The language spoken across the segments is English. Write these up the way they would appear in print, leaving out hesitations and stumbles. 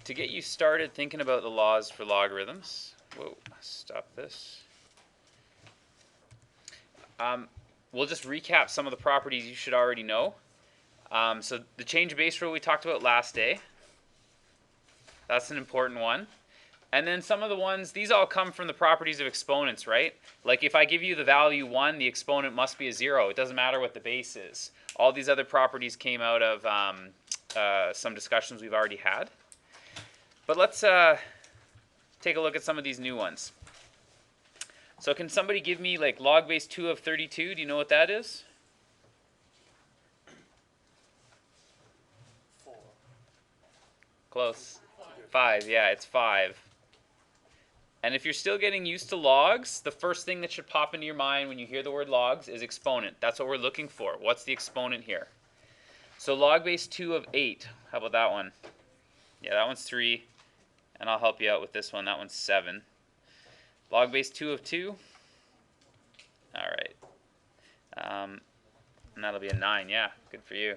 to get you started thinking about the laws for logarithms, whoa, stop this. We'll just recap some of the properties you should already know. So the change of base rule we talked about last day. That's an important one. And then some of the ones, these all come from the properties of exponents, right? Like if I give you the value 1, the exponent must be a 0. It doesn't matter what the base is. All these other properties came out of some discussions we've already had. But let's take a look at some of these new ones. So can somebody give me like log base 2 of 32? Do you know what that is? 4. Close. 5, yeah, it's 5. And if you're still getting used to logs, the first thing that should pop into your mind when you hear the word logs is exponent. That's what we're looking for. What's the exponent here? So log base 2 of 8. How about that one? Yeah, that one's 3. And I'll help you out with this one. That one's 7. Log base 2 of 2. All right. And that'll be a 9. Yeah, good for you.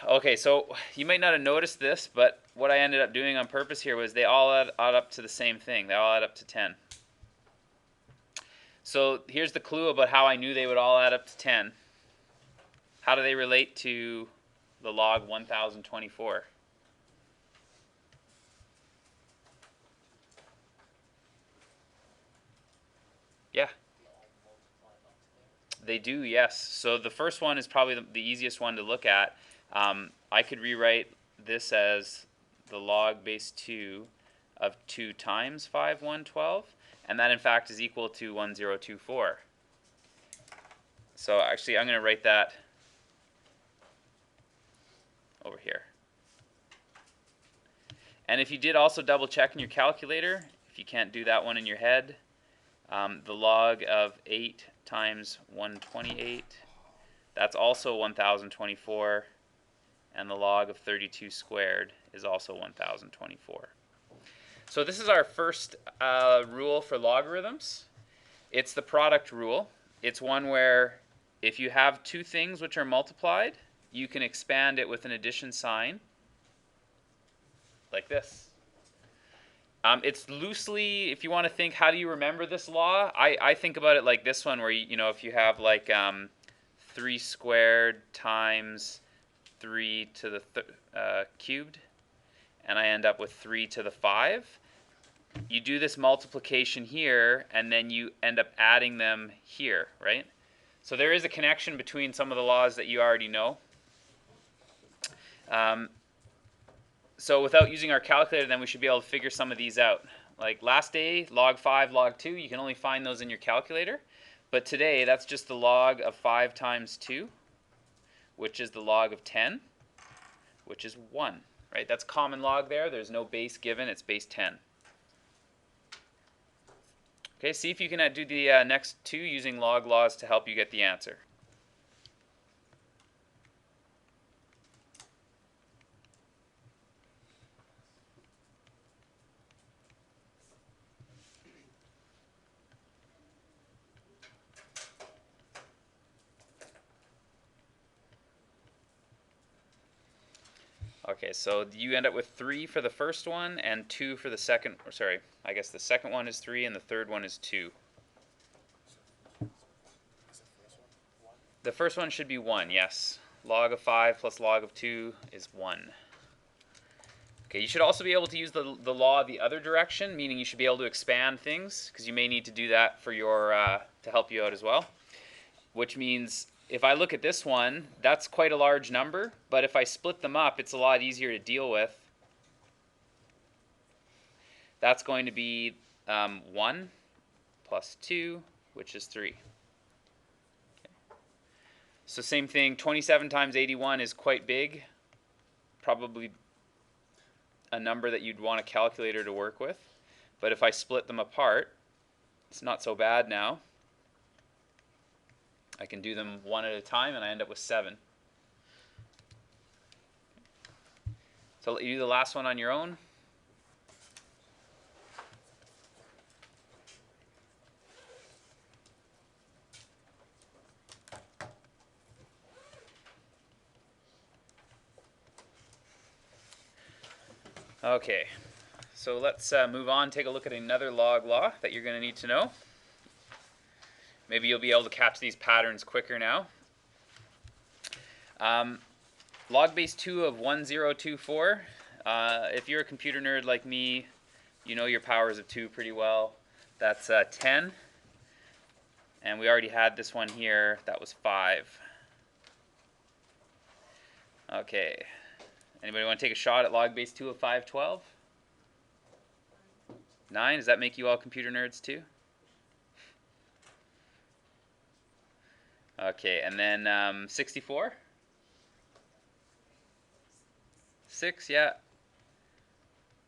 Okay, so you might not have noticed this, but what I ended up doing on purpose here was they all add up to the same thing. They all add up to 10. So here's the clue about how I knew they would all add up to 10. How do they relate to the log 1024? Yeah. They do, yes. So the first one is probably the easiest one to look at. I could rewrite this as the log base 2 of 2 times 5, 1, 12. And that, in fact, is equal to 1024. So actually, I'm going to write that over here. And if you did also double check in your calculator, if you can't do that one in your head, the log of 8 times 128, that's also 1024. And the log of 32 squared is also 1024. So this is our first rule for logarithms. It's the product rule. It's one where if you have two things which are multiplied, you can expand it with an addition sign, like this. It's loosely, if you want to think, how do you remember this law? I think about it like this one, where you know, if you have like 3 squared times 3 to the cubed, and I end up with 3 to the 5. You do this multiplication here, and then you end up adding them here, right? So there is a connection between some of the laws that you already know. So without using our calculator, then we should be able to figure some of these out. Like last day, log 5, log 2, you can only find those in your calculator. But today, that's just the log of 5 times 2, which is the log of 10, which is 1. Right? That's common log there. There's no base given. It's base 10. Okay, see if you can do the next two using log laws to help you get the answer. Okay, so you end up with 3 for the first one and 2 for the second. Or sorry, I guess the second one is 3 and the third one is 2. The first one should be 1, yes. Log of 5 plus log of 2 is 1. Okay, you should also be able to use the law the other direction, meaning you should be able to expand things, because you may need to do that for your to help you out as well. Which means if I look at this one, that's quite a large number, but if I split them up, it's a lot easier to deal with. That's going to be 1 plus 2, which is 3. Okay. So same thing, 27 times 81 is quite big, probably a number that you'd want a calculator to work with. But if I split them apart, it's not so bad now. I can do them one at a time, and I end up with 7. So you do the last one on your own. Okay, so let's move on, take a look at another log law that you're going to need to know. Maybe you'll be able to catch these patterns quicker now. Log base 2 of 1024. If you're a computer nerd like me, you know your powers of 2 pretty well. That's 10. And we already had this one here. That was 5. Okay. Anybody want to take a shot at log base 2 of 512? 9? Does that make you all computer nerds too? Okay, and then 64? 6, yeah.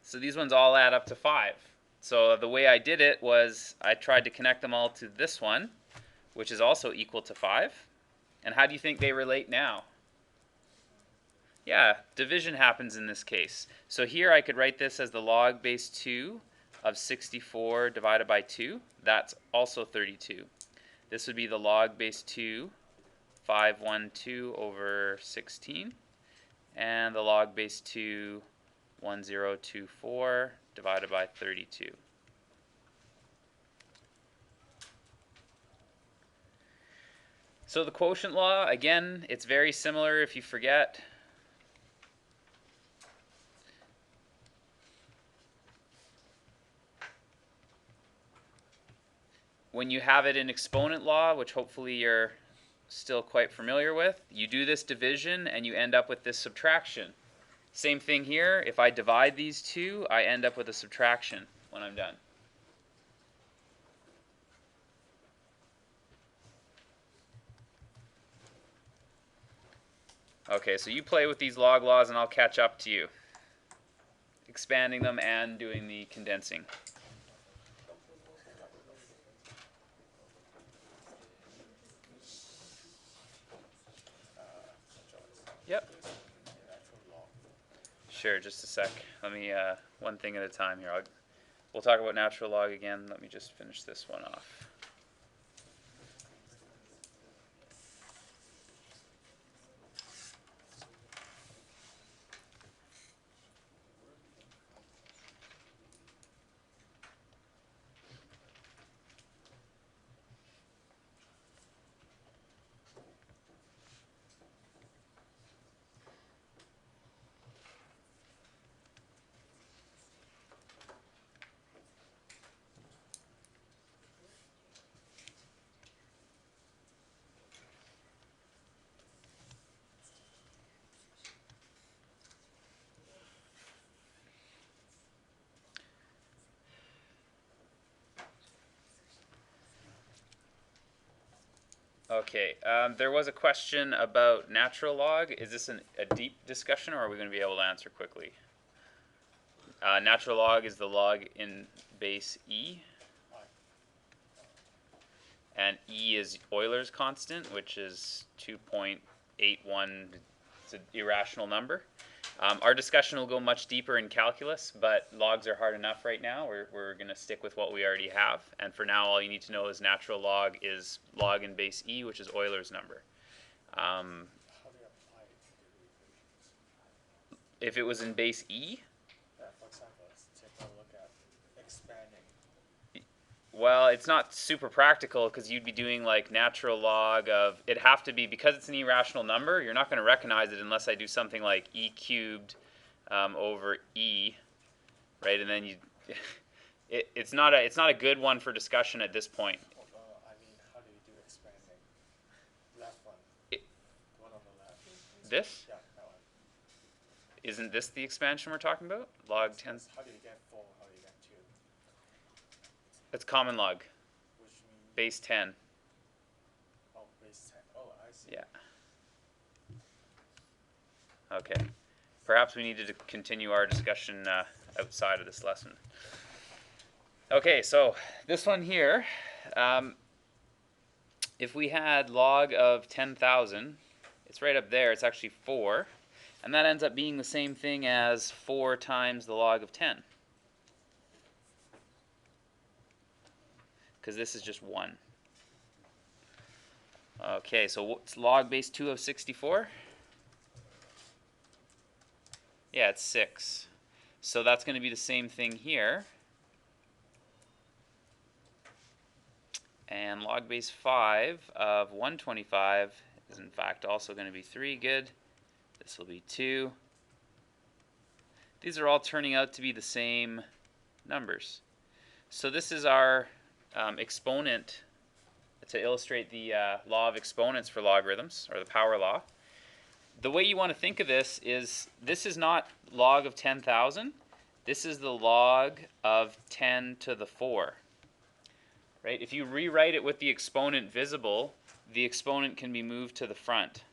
So these ones all add up to 5. So the way I did it was I tried to connect them all to this one, which is also equal to 5. And how do you think they relate now? Yeah, division happens in this case. So here I could write this as the log base 2 of 64 divided by 2. That's also 32. This would be the log base 2, 512 over 16. And the log base 2, 1024 divided by 32. So the quotient law, again, it's very similar if you forget. When you have it in exponent law, which hopefully you're still quite familiar with, you do this division and you end up with this subtraction. Same thing here. If I divide these two, I end up with a subtraction when I'm done. Okay, so you play with these log laws and I'll catch up to you, expanding them and doing the condensing. Yep. Sure, just a sec. Let me, one thing at a time here. We'll talk about natural log again. Let me just finish this one off. Okay, there was a question about natural log. Is this a deep discussion, or are we going to be able to answer quickly? Natural log is the log in base e, and e is Euler's constant, which is 2.81. It's an irrational number. Our discussion will go much deeper in calculus, but logs are hard enough right now. We're going to stick with what we already have. And for now, all you need to know is natural log is log in base e, which is Euler's number. How do you apply it to the equations? If it was in base e, Yeah, for example, let's take a look at expanding. well, it's not super practical because you'd be doing like natural log of, it'd have to be, because it's an irrational number, you're not going to recognize it unless I do something like e cubed over e, right? And then you, it's not a good one for discussion at this point. I mean, how do you do expanding? Left one. It, The one on the left. this? Yeah, that one. Isn't this the expansion we're talking about? Log 10. How do you get 4? How do you get 2? It's common log, Which means base 10. oh, base 10. Oh, I see. Yeah. Okay. Perhaps we needed to continue our discussion outside of this lesson. Okay, so this one here, if we had log of 10,000, it's right up there, it's actually 4, and that ends up being the same thing as 4 times the log of 10. Because this is just 1. Okay, so what's log base 2 of 64? Yeah, it's 6. So that's going to be the same thing here. And log base 5 of 125 is in fact also going to be 3. Good. This will be 2. These are all turning out to be the same numbers. So this is our exponent to illustrate the law of exponents for logarithms, or the power law. The way you want to think of this is not log of 10,000. This is the log of 10 to the 4. Right? If you rewrite it with the exponent visible, the exponent can be moved to the front.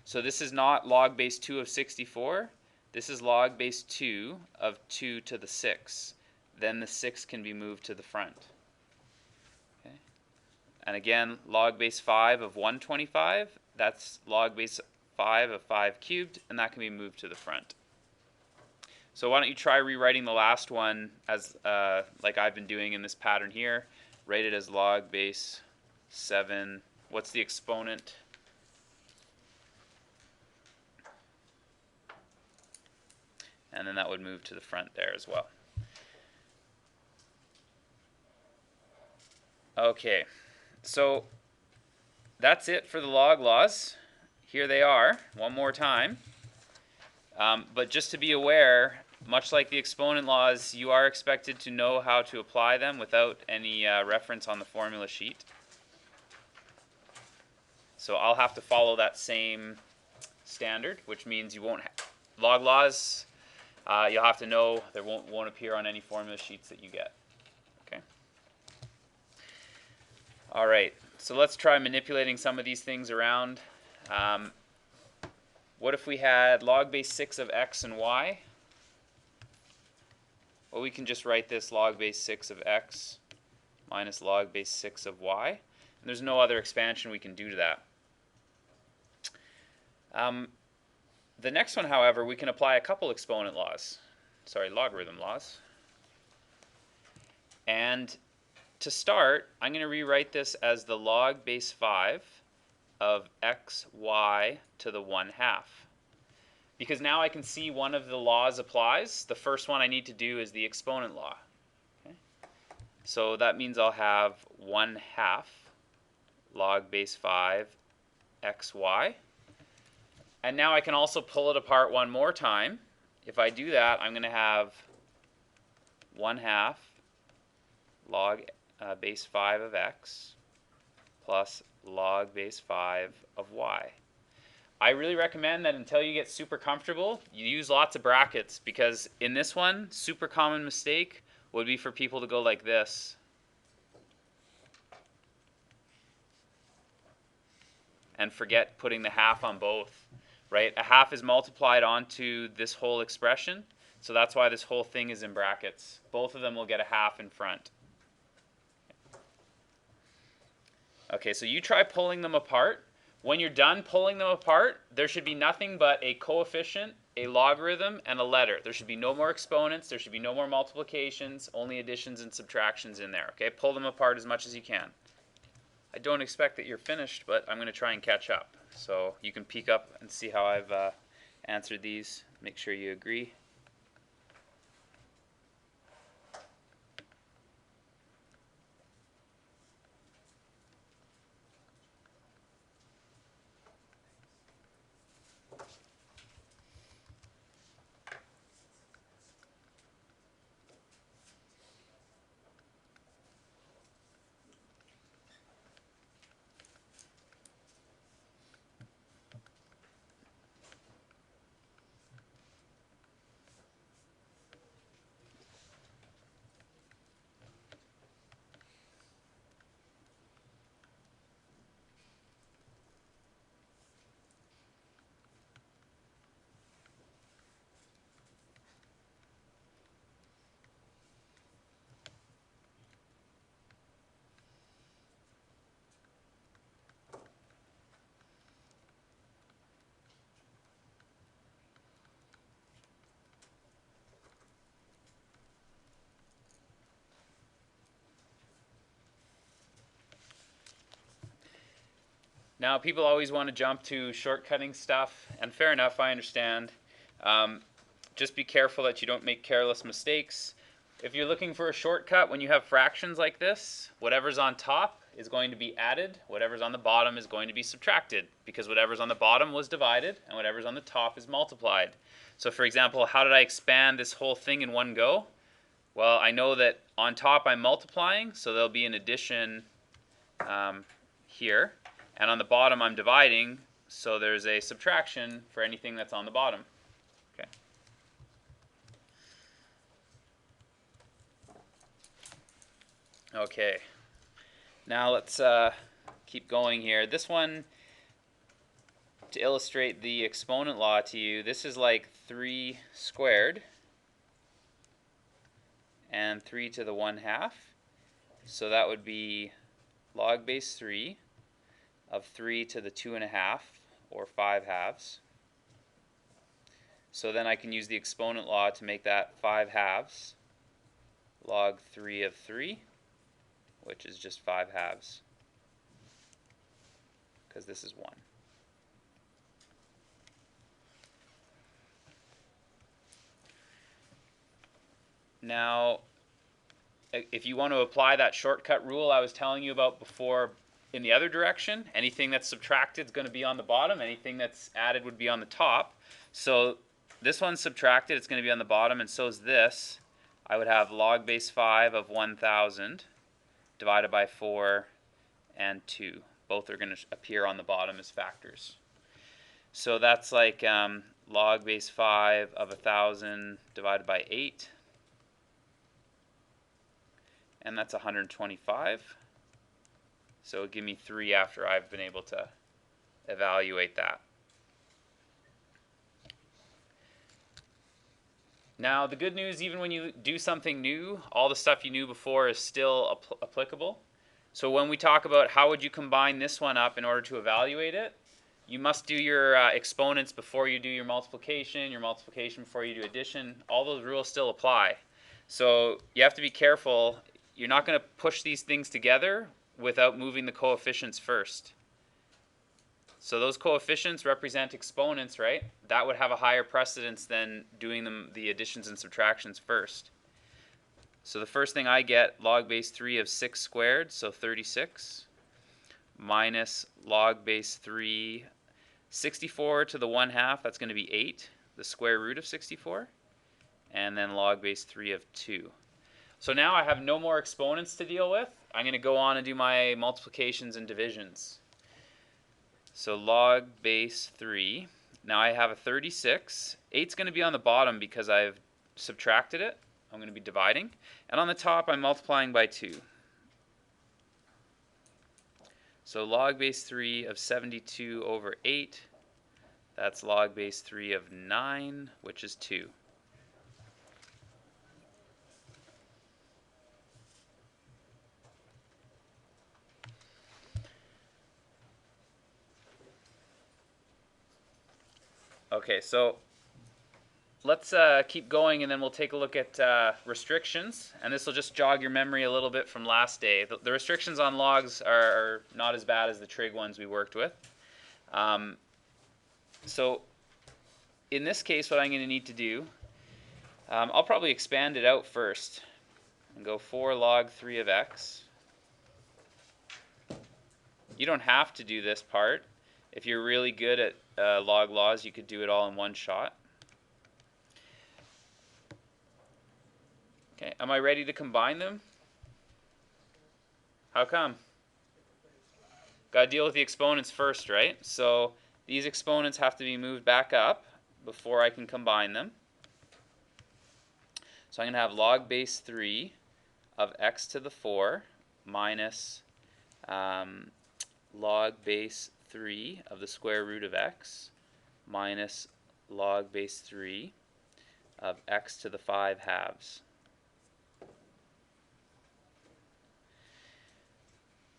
So this is not log base 2 of 64. This is log base 2 of 2 to the 6. Then the 6 can be moved to the front. Okay? And again, log base 5 of 125, that's log base 5 of 5 cubed, and that can be moved to the front. So why don't you try rewriting the last one as like I've been doing in this pattern here. Write it as log base 7. What's the exponent? And then that would move to the front there as well. Okay, so that's it for the log laws. Here they are, one more time. But just to be aware, much like the exponent laws, you are expected to know how to apply them without any reference on the formula sheet. So I'll have to follow that same standard, which means you won't log laws. You'll have to know they won't appear on any formula sheets that you get. Okay. All right. So let's try manipulating some of these things around. What if we had log base 6 of x and y? Well, we can just write this log base 6 of x minus log base 6 of y. And there's no other expansion we can do to that. The next one, however, we can apply a couple exponent laws. Sorry, logarithm laws. And to start, I'm going to rewrite this as the log base 5 of xy to the 1/2. Because now I can see one of the laws applies. The first one I need to do is the exponent law. Okay? So that means I'll have 1/2 log base 5 xy. And now I can also pull it apart one more time. If I do that, I'm going to have 1/2 log base 5 of x plus log base 5 of y. I really recommend that until you get super comfortable, you use lots of brackets, because in this one, super common mistake would be for people to go like this. And forget putting the half on both, right? A half is multiplied onto this whole expression, so that's why this whole thing is in brackets. Both of them will get a half in front. Okay, so you try pulling them apart. When you're done pulling them apart, there should be nothing but a coefficient, a logarithm, and a letter. There should be no more exponents. There should be no more multiplications, only additions and subtractions in there. Okay, pull them apart as much as you can. I don't expect that you're finished, but I'm going to try and catch up. So you can peek up and see how I've answered these. Make sure you agree. Now, people always want to jump to shortcutting stuff, and fair enough, I understand. just be careful that you don't make careless mistakes. If you're looking for a shortcut when you have fractions like this, whatever's on top is going to be added, whatever's on the bottom is going to be subtracted, because whatever's on the bottom was divided, and whatever's on the top is multiplied. So for example, how did I expand this whole thing in one go? Well, I know that on top I'm multiplying, so there'll be an addition here, and on the bottom I'm dividing, so there's a subtraction for anything that's on the bottom. Okay. Okay. Now let's keep going here. This one, to illustrate the exponent law to you, this is like 3 squared and 3 to the 1/2. So that would be log base 3 of 3 to the 2.5, or 5/2. So then I can use the exponent law to make that 5/2 log 3 of 3, which is just 5/2, because this is 1. Now, if you want to apply that shortcut rule I was telling you about before in the other direction, anything that's subtracted is going to be on the bottom, anything that's added would be on the top. So this one's subtracted, it's going to be on the bottom, and so is this. I would have log base 5 of 1,000 divided by 4 and 2. Both are going to appear on the bottom as factors. So that's like log base 5 of 1,000 divided by 8. And that's 125. So it'll give me 3 after I've been able to evaluate that. Now the good news, even when you do something new, all the stuff you knew before is still applicable. So when we talk about how would you combine this one up in order to evaluate it, you must do your exponents before you do your multiplication before you do addition. All those rules still apply. So you have to be careful. You're not going to push these things together without moving the coefficients first. So those coefficients represent exponents, right? That would have a higher precedence than doing the additions and subtractions first. So the first thing I get, log base 3 of 6 squared, so 36, minus log base 3, 64 to the 1/2, that's going to be 8, the square root of 64, and then log base 3 of 2. So now I have no more exponents to deal with. I'm going to go on and do my multiplications and divisions. So log base 3. Now I have a 36. 8's going to be on the bottom because I've subtracted it. I'm going to be dividing. And on the top, I'm multiplying by 2. So log base 3 of 72 over 8. That's log base 3 of 9, which is 2. Okay, so let's keep going, and then we'll take a look at restrictions, and this will just jog your memory a little bit from last day. The restrictions on logs are not as bad as the trig ones we worked with. So in this case, what I'm going to need to do, I'll probably expand it out first and go 4 log 3 of x. You don't have to do this part. If you're really good at log laws, you could do it all in one shot. Okay, am I ready to combine them? How come? Got to deal with the exponents first, right? So these exponents have to be moved back up before I can combine them. So I'm going to have log base 3 of x to the 4 minus log base 3 of the square root of x minus log base 3 of x to the 5/2.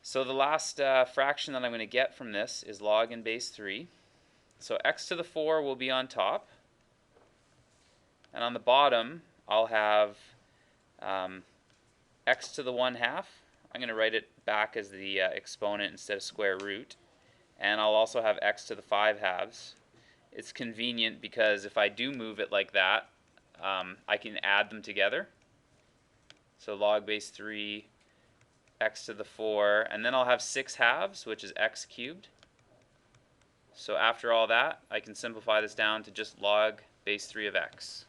So the last fraction that I'm going to get from this is log in base 3. So x to the 4 will be on top. And on the bottom, I'll have x to the 1/2. I'm going to write it back as the exponent instead of square root. And I'll also have x to the 5/2. It's convenient because if I do move it like that, I can add them together. So log base 3 x to the 4, and then I'll have 6 halves, which is x cubed. So after all that, I can simplify this down to just log base 3 of x.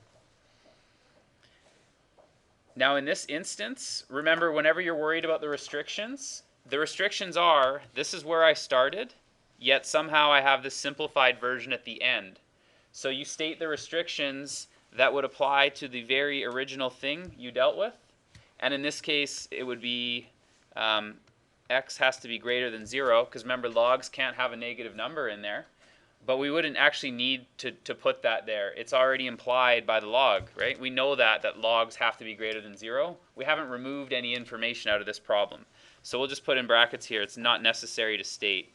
Now in this instance, remember whenever you're worried about the restrictions are, this is where I started, yet somehow I have this simplified version at the end. So you state the restrictions that would apply to the very original thing you dealt with. And in this case, it would be x has to be greater than 0, because remember, logs can't have a negative number in there. But we wouldn't actually need to put that there. It's already implied by the log, right? We know that logs have to be greater than 0. We haven't removed any information out of this problem. So we'll just put in brackets here, it's not necessary to state.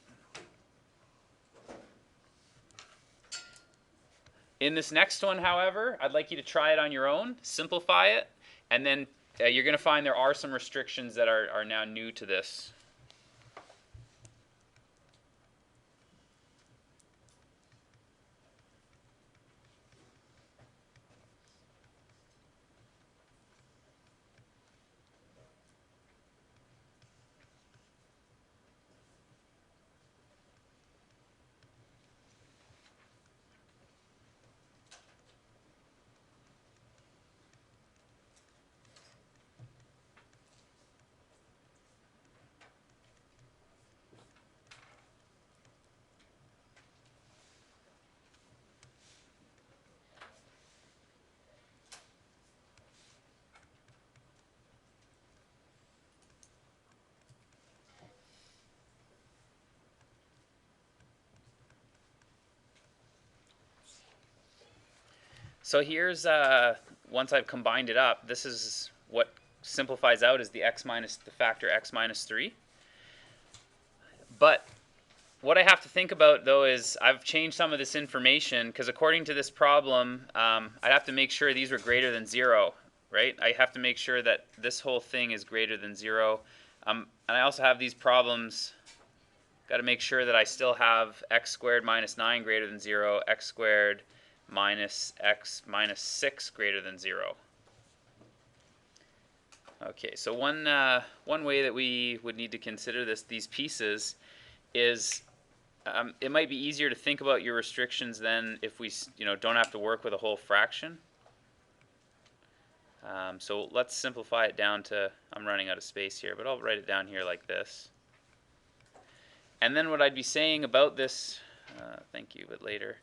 In this next one, however, I'd like you to try it on your own, simplify it, and then you're going to find there are some restrictions that are now new to this. So here's, once I've combined it up, this is what simplifies out as the factor x minus 3. But what I have to think about, though, is I've changed some of this information, because according to this problem, I'd have to make sure these were greater than 0, right? I have to make sure that this whole thing is greater than 0. And I also have these problems, got to make sure that I still have x squared minus 9 greater than 0, x squared minus x minus 6 greater than 0. Okay, so one way that we would need to consider these pieces is it might be easier to think about your restrictions than if we don't have to work with a whole fraction. So let's simplify it down to, I'm running out of space here, but I'll write it down here like this. And then what I'd be saying about this, thank you, but later.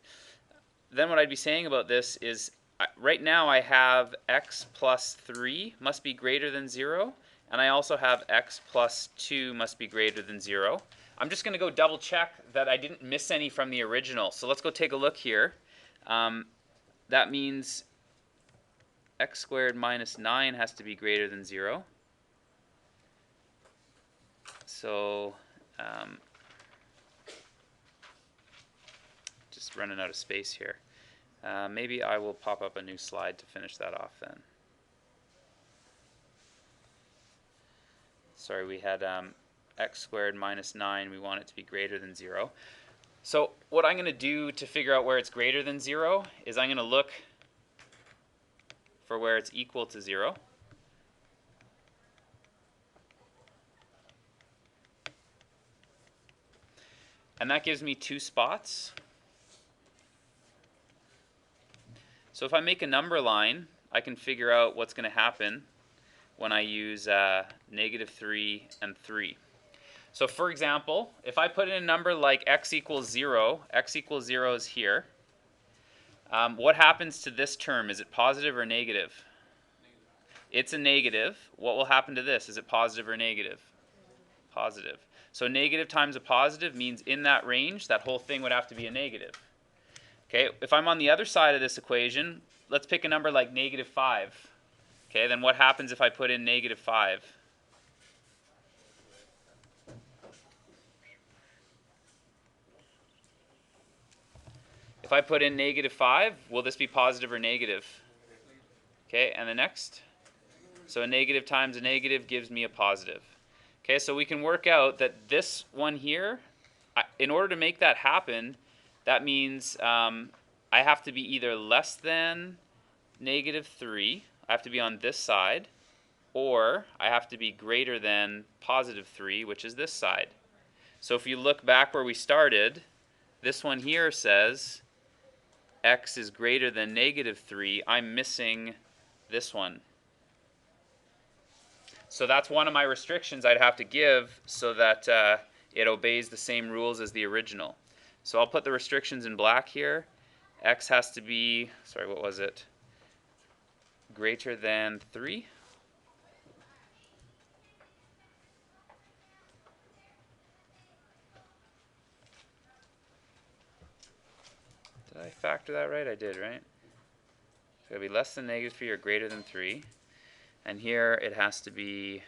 Then what I'd be saying about this is, right now I have x plus 3 must be greater than 0, and I also have x plus 2 must be greater than 0. I'm just going to go double check that I didn't miss any from the original. So let's go take a look here. That means x squared minus 9 has to be greater than 0. So just running out of space here. Maybe I will pop up a new slide to finish that off then. Sorry, we had x squared minus 9, we want it to be greater than 0. So what I'm going to do to figure out where it's greater than 0 is I'm going to look for where it's equal to 0. And that gives me 2 spots. So if I make a number line, I can figure out what's going to happen when I use -3 and 3. So for example, if I put in a number like x equals 0 is here. What happens to this term? Is it positive or negative? It's a negative. What will happen to this? Is it positive or negative? Positive. So negative times a positive means in that range, that whole thing would have to be a negative. Okay, if I'm on the other side of this equation, let's pick a number like -5. Okay, then what happens if I put in -5? If I put in -5, will this be positive or negative? Okay, and the next? So a negative times a negative gives me a positive. Okay, so we can work out that this one here, in order to make that happen, that means I have to be either less than negative 3, I have to be on this side, or I have to be greater than positive 3, which is this side. So if you look back where we started, this one here says x is greater than negative 3. I'm missing this one. So that's one of my restrictions I'd have to give so that it obeys the same rules as the original. So I'll put the restrictions in black here. X has to be, sorry, what was it? Greater than 3. Did I factor that right? I did, right? So it'll be less than negative 3 or greater than 3. And here it has to be,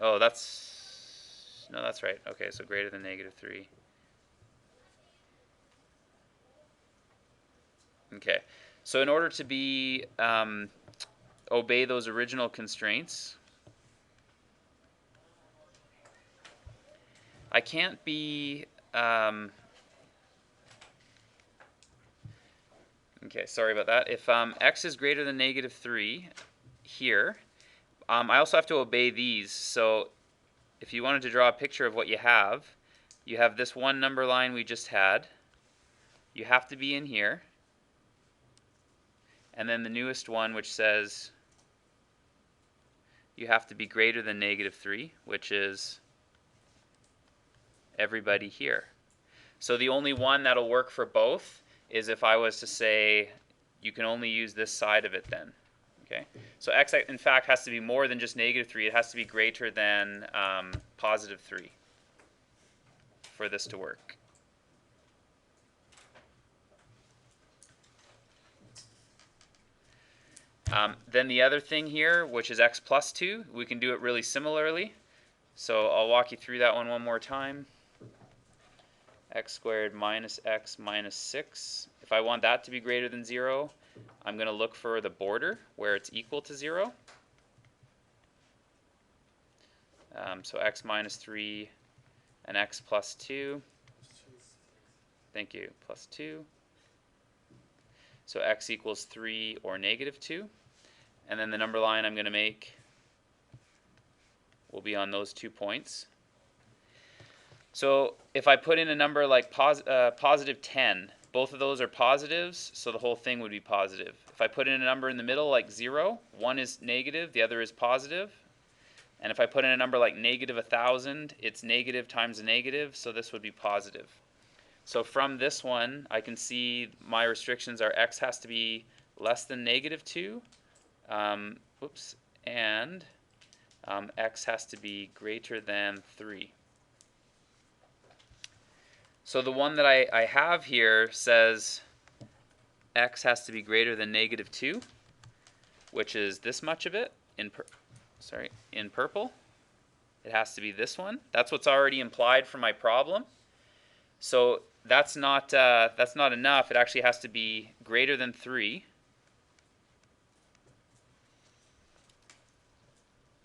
oh, no, that's right. Okay, so greater than negative 3. Okay, so in order to be obey those original constraints, I can't be okay, sorry about that. If x is greater than negative 3 here, I also have to obey these. So if you wanted to draw a picture of what you have this one number line we just had. You have to be in here. And then the newest one, which says you have to be greater than negative 3, which is everybody here. So the only one that'll work for both is if I was to say you can only use this side of it then. Okay, so x in fact has to be more than just negative 3. It has to be greater than positive 3 for this to work. Then the other thing here, which is x plus 2, we can do it really similarly. So I'll walk you through that one more time. X squared minus x minus 6. If I want that to be greater than 0, I'm going to look for the border where it's equal to 0. So x minus 3 and x plus 2. Thank you, plus 2. So x equals 3 or negative 2. And then the number line I'm going to make will be on those 2 points. So if I put in a number like positive 10, both of those are positives, so the whole thing would be positive. If I put in a number in the middle like 0, one is negative, the other is positive. And if I put in a number like negative 1,000, it's negative times a negative, so this would be positive. So from this one, I can see my restrictions are x has to be less than negative 2, and x has to be greater than 3. So the one that I have here says x has to be greater than negative 2, which is this much of it in purple. It has to be this one. That's what's already implied for my problem. So that's not enough. It actually has to be greater than 3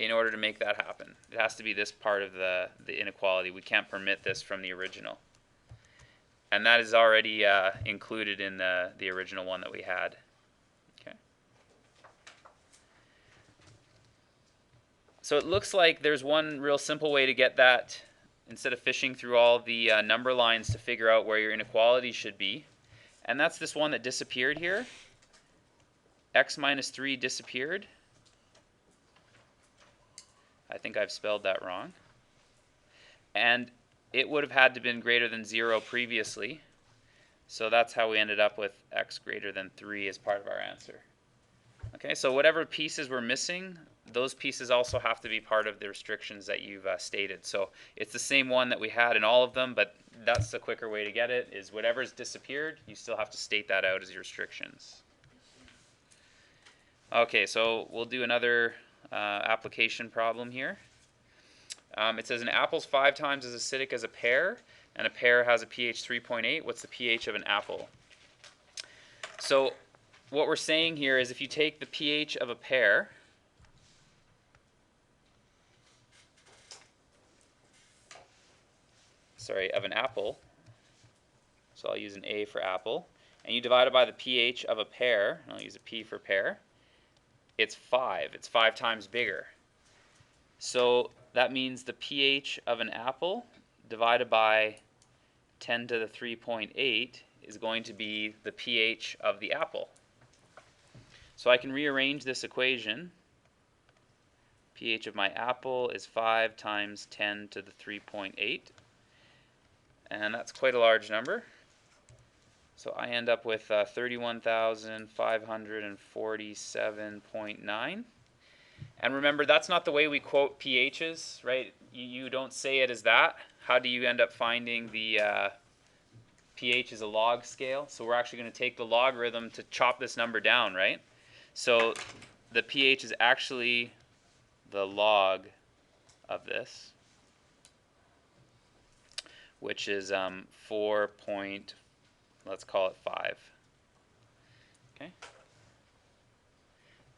in order to make that happen. It has to be this part of the inequality. We can't permit this from the original. And that is already included in the original one that we had. Okay. So it looks like there's one real simple way to get that, instead of fishing through all the number lines to figure out where your inequality should be. And that's this one that disappeared here. X minus 3 disappeared. I think I've spelled that wrong. And it would have had to been greater than 0 previously. So that's how we ended up with x greater than 3 as part of our answer. Okay, so whatever pieces we're missing, those pieces also have to be part of the restrictions that you've stated. So it's the same one that we had in all of them, but that's the quicker way to get it, is whatever's disappeared, you still have to state that out as your restrictions. Okay, so we'll do another application problem here. It says an apple's 5 times as acidic as a pear, and a pear has a pH 3.8. What's the pH of an apple? So what we're saying here is if you take the pH of a pear, of an apple, so I'll use an A for apple, and you divide it by the pH of a pear, I'll use a P for pear, it's 5. It's 5 times bigger. So that means the pH of an apple divided by 10 to the 3.8 is going to be the pH of the apple. So I can rearrange this equation. pH of my apple is 5 times 10 to the 3.8. And that's quite a large number. So I end up with 31,547.9. And remember, that's not the way we quote pHs, right? You don't say it as that. How do you end up finding the pH as a log scale? So we're actually going to take the logarithm to chop this number down, right? So the pH is actually the log of this, which is 4 point, let's call it 5. Okay?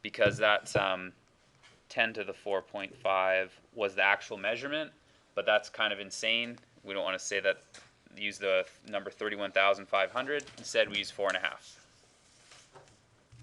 Because that's 10 to the 4.5 was the actual measurement, but that's kind of insane. We don't want to say that, use the number 31,500. Instead, we use 4.5.